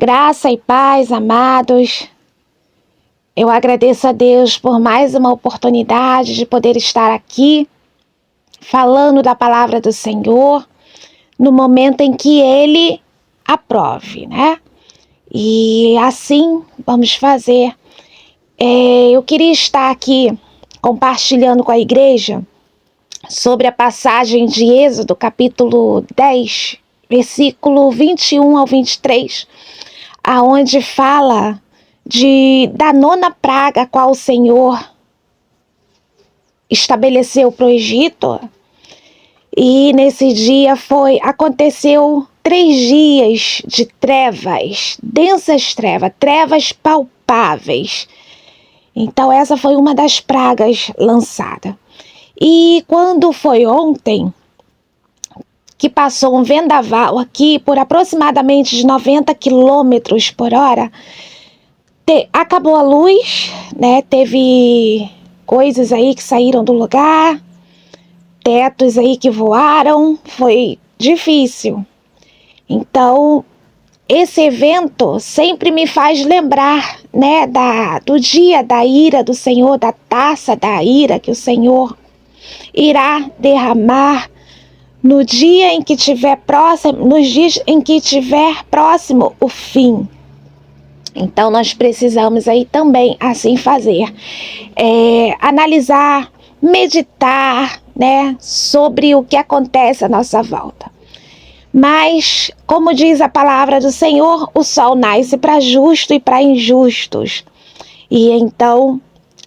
Graça e paz, amados. Eu agradeço a Deus por mais uma oportunidade de poder estar aqui falando da palavra do Senhor no momento em que Ele aprove, né? E assim vamos fazer. Eu queria estar aqui compartilhando com a igreja sobre a passagem de Êxodo, capítulo 10, versículo 21 ao 23, aonde fala da nona praga a qual o Senhor estabeleceu para o Egito. E nesse dia aconteceu 3 dias de trevas, densas trevas palpáveis. Então essa foi uma das pragas lançadas. E quando foi ontem, que passou um vendaval aqui por aproximadamente de 90 quilômetros por hora, acabou a luz, né? Teve coisas aí que saíram do lugar, tetos aí que voaram, foi difícil. Então, esse evento sempre me faz lembrar, né, do dia da ira do Senhor, da taça da ira que o Senhor irá derramar no dia em que tiver próximo, nos dias em que tiver próximo o fim. Então nós precisamos aí também assim fazer, analisar, meditar, né, sobre o que acontece à nossa volta. Mas, como diz a palavra do Senhor, o sol nasce para justos e para injustos. E então,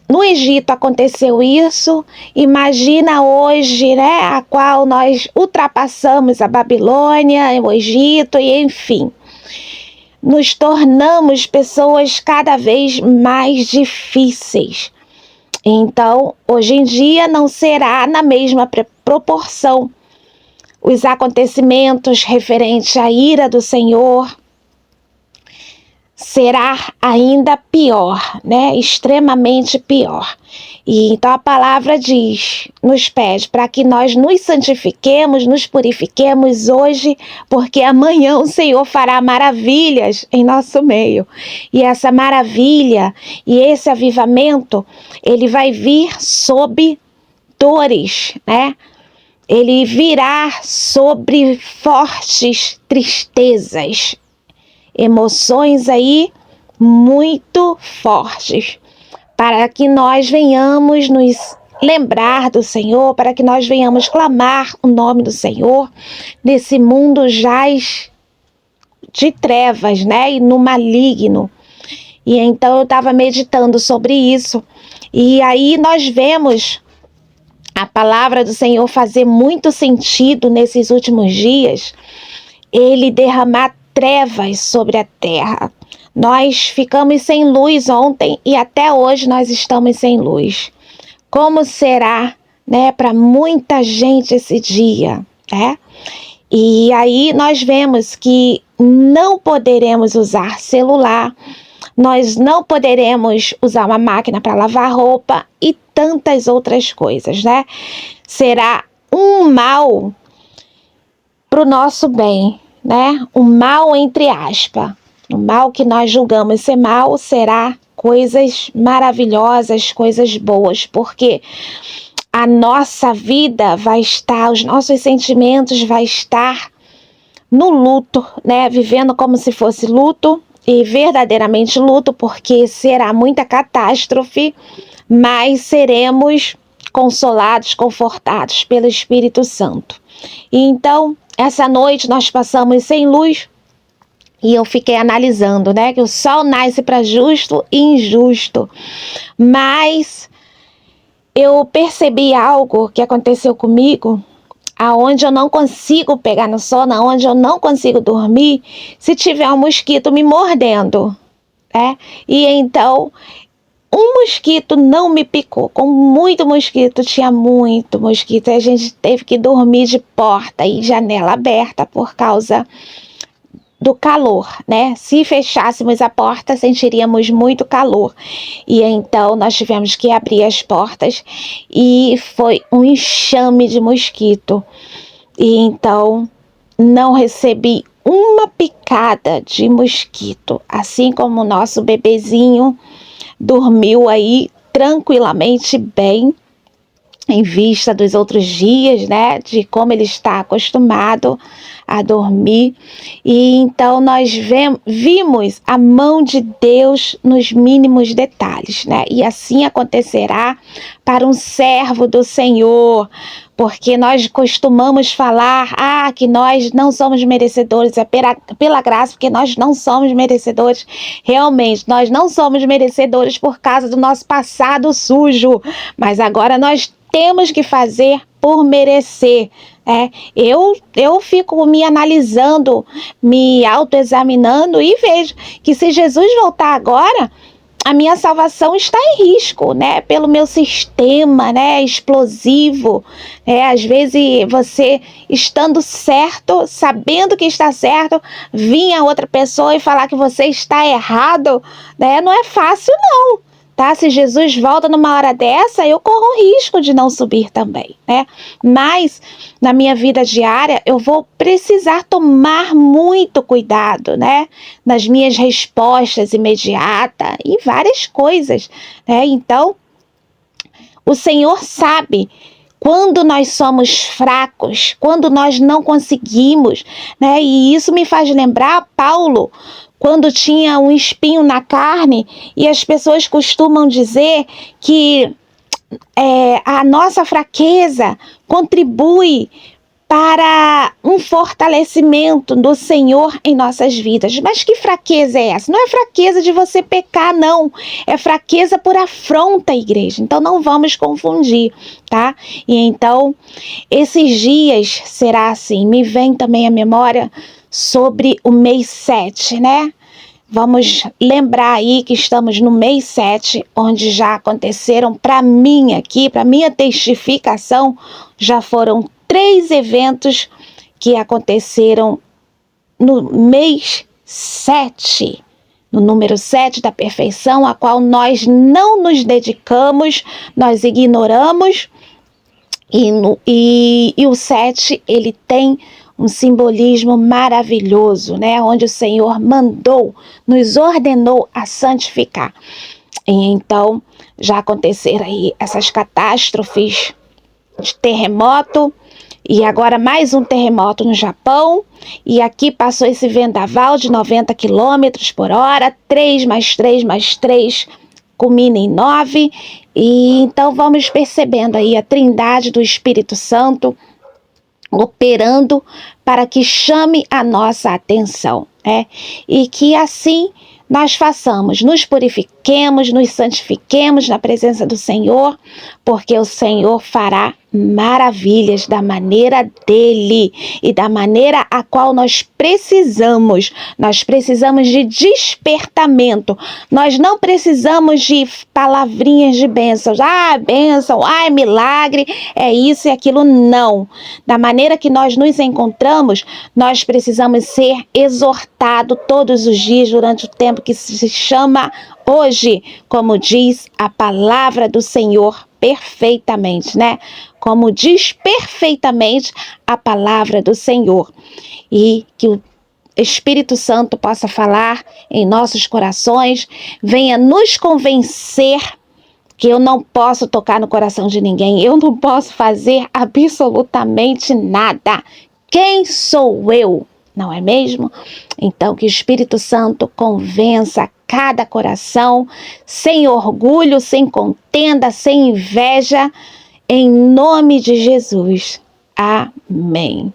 no Egito aconteceu isso, imagina hoje, né, a qual nós ultrapassamos a Babilônia, o Egito e enfim. Nos tornamos pessoas cada vez mais difíceis. Então, hoje em dia não será na mesma proporção os acontecimentos referentes à ira do Senhor, será ainda pior, né? Extremamente pior. E então a palavra nos pede para que nós nos santifiquemos, nos purifiquemos hoje, porque amanhã o Senhor fará maravilhas em nosso meio. E essa maravilha e esse avivamento, ele vai vir sob dores, né? Ele virá sobre fortes tristezas, emoções aí muito fortes, para que nós venhamos nos lembrar do Senhor, para que nós venhamos clamar o nome do Senhor nesse mundo jaz de trevas, né, e no maligno. E então eu estava meditando sobre isso, e aí nós vemos a palavra do Senhor fazer muito sentido nesses últimos dias, ele derramar trevas sobre a terra. Nós ficamos sem luz ontem e até hoje nós estamos sem luz. Como será, né, para muita gente esse dia, né? E aí nós vemos que não poderemos usar celular, nós não poderemos usar uma máquina para lavar roupa e tantas outras coisas, né? Será um mal para o nosso bem, né? Um mal entre aspas. O mal que nós julgamos ser mal será coisas maravilhosas, coisas boas, porque a nossa vida vai estar, os nossos sentimentos vai estar no luto, né? Vivendo como se fosse luto, e verdadeiramente luto, porque será muita catástrofe, mas seremos consolados, confortados pelo Espírito Santo. E então, essa noite nós passamos sem luz, e eu fiquei analisando, né, que o sol nasce para justo e injusto, mas eu percebi algo que aconteceu comigo, aonde eu não consigo pegar no sono, aonde eu não consigo dormir, se tiver um mosquito me mordendo, né? E então, um mosquito não me picou, com muito mosquito, tinha muito mosquito, e a gente teve que dormir de porta e janela aberta por causa do calor, né? Se fechássemos a porta, sentiríamos muito calor. E então nós tivemos que abrir as portas e foi um enxame de mosquito. E então não recebi uma picada de mosquito, assim como o nosso bebezinho dormiu aí tranquilamente bem, em vista dos outros dias, né, de como ele está acostumado a dormir. E então nós vimos a mão de Deus nos mínimos detalhes, né? E assim acontecerá para um servo do Senhor, porque nós costumamos falar que nós não somos merecedores, é pela graça, porque nós não somos merecedores. Realmente, nós não somos merecedores por causa do nosso passado sujo, mas agora nós temos que fazer por merecer. Eu fico me analisando, me autoexaminando e vejo que se Jesus voltar agora, a minha salvação está em risco, né? Pelo meu sistema, né? Explosivo. Às vezes você estando certo, sabendo que está certo, vir a outra pessoa e falar que você está errado, né? Não é fácil, não. Tá? Se Jesus volta numa hora dessa, eu corro o risco de não subir também, né? Mas na minha vida diária, eu vou precisar tomar muito cuidado, né? Nas minhas respostas imediatas e várias coisas, né? Então, o Senhor sabe quando nós somos fracos, quando nós não conseguimos, né? E isso me faz lembrar Paulo, quando tinha um espinho na carne, e as pessoas costumam dizer que a nossa fraqueza contribui para um fortalecimento do Senhor em nossas vidas. Mas que fraqueza é essa? Não é fraqueza de você pecar, não. É fraqueza por afronta, igreja. Então não vamos confundir, tá? E então, esses dias será assim. Me vem também à memória sobre o mês 7, né? Vamos lembrar aí que estamos no mês 7, onde já aconteceram para mim aqui, para minha testificação, já foram 3 eventos que aconteceram no mês 7, no número 7 da perfeição, a qual nós não nos dedicamos, nós ignoramos, e o 7, ele tem um simbolismo maravilhoso, né? Onde o Senhor nos ordenou a santificar. E então, já aconteceram aí essas catástrofes de terremoto, e agora mais um terremoto no Japão, e aqui passou esse vendaval de 90 km/h, 3 mais 3 mais 3, culmina em 9, e então vamos percebendo aí a trindade do Espírito Santo operando para que chame a nossa atenção, né? E que assim nós façamos, nos purifiquemos, nos santifiquemos na presença do Senhor, porque o Senhor fará maravilhas da maneira dele e da maneira a qual nós precisamos. Nós precisamos de despertamento. Nós não precisamos de palavrinhas de bênçãos. Bênção, milagre, é isso e aquilo. Não. Da maneira que nós nos encontramos, nós precisamos ser exortados todos os dias durante o tempo que se chama hoje, como diz a palavra do Senhor perfeitamente, né? Como diz perfeitamente a palavra do Senhor. E que o Espírito Santo possa falar em nossos corações, venha nos convencer que eu não posso tocar no coração de ninguém, eu não posso fazer absolutamente nada. Quem sou eu? Não é mesmo? Então, que o Espírito Santo convença cada coração, sem orgulho, sem contenda, sem inveja, em nome de Jesus. Amém.